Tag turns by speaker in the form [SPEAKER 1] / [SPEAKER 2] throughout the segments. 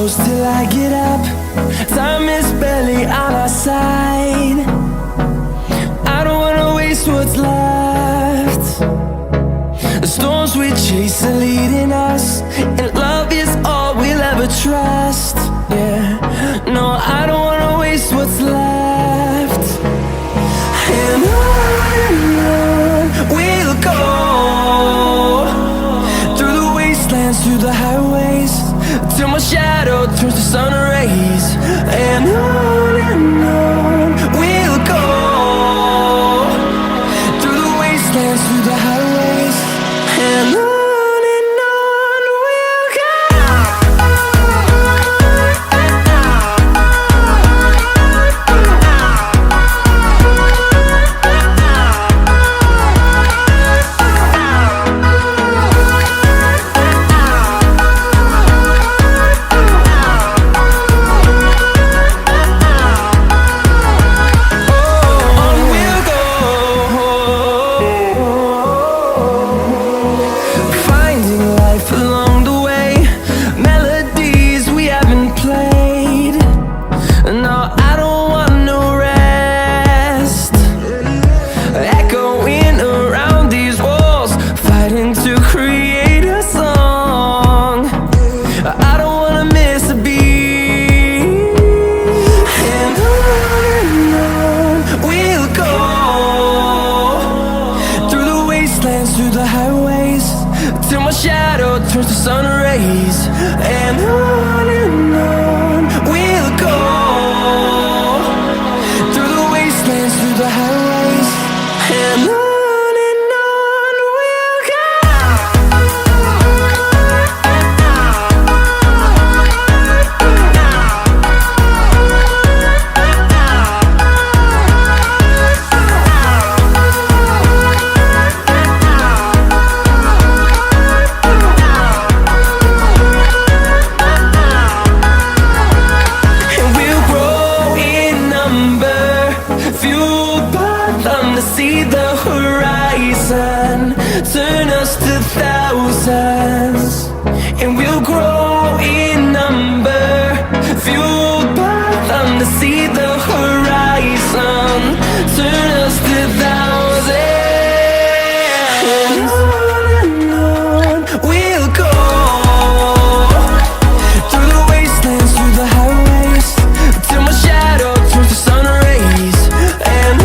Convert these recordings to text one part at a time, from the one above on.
[SPEAKER 1] close till I get up. Time is barely on our side. I don't wanna waste what's left. The storms we chase are leading us, and love is all we'll ever trust. Yeah, no, I don't wanna waste what's left. And on we'll go, through the wastelands, through the highways, till my shadow turns to sun rays. And on we'll go, through the wastelands, through the highways, and on we'll go. Through the highways, till my shadow turns to sun rays. And on we'll go, through the wastelands, through the highways, and on we'll go. See the horizon, turn us to thousands, and we'll grow in number, fueled by them. To see the horizon, turn us to thousands, and on we'll go, through the wastelands, through the highways, till my shadow turns to sun rays. And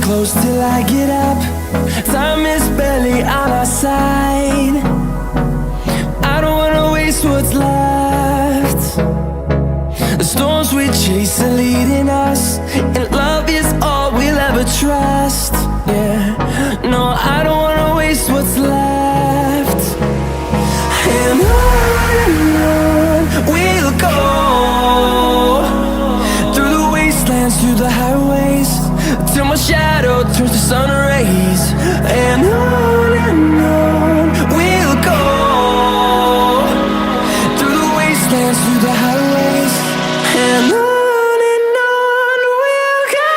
[SPEAKER 1] close till I get up. Time is barely on our side. I don't wanna waste what's left. The storms we chase are leading us, and love is all we'll ever trust. Yeah, no, I don't wanna waste what's left. And on we'll go, through the wastelands, through the highways, till my shadow turns to sun rays. And on we'll go, through the wastelands, through the highways, and on we'll go.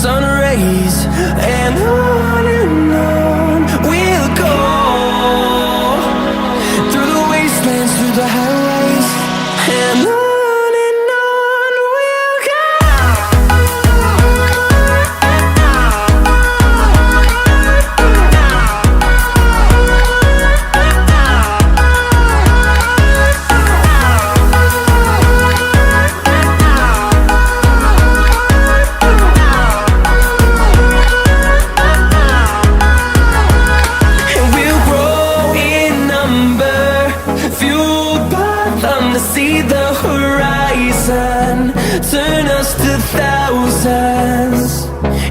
[SPEAKER 1] sun rays. And on we'll go, through the wastelands, through the highways. And on we'll go. See the horizon, turn us to thousands,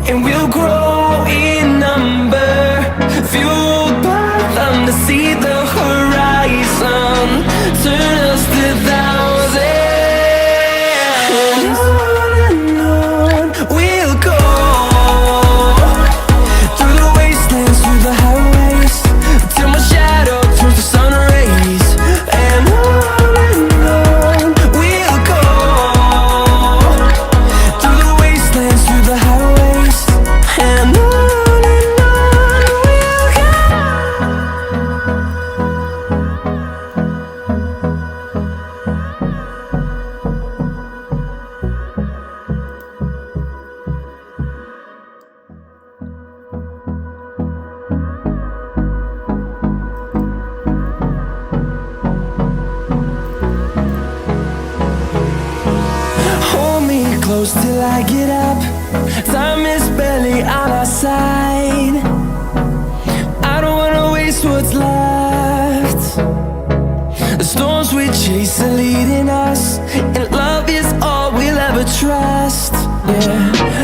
[SPEAKER 1] and we'll grow in number, fueled by them. To see the horizon, turn us to thousands, and on we'll go, through the wastelands, through the highways, till my shadow turns to sun rays. And close till I get up. Time is barely on our side. I don't wanna waste what's left. The storms we chase are leading us, and love is all we'll ever trust. Yeah.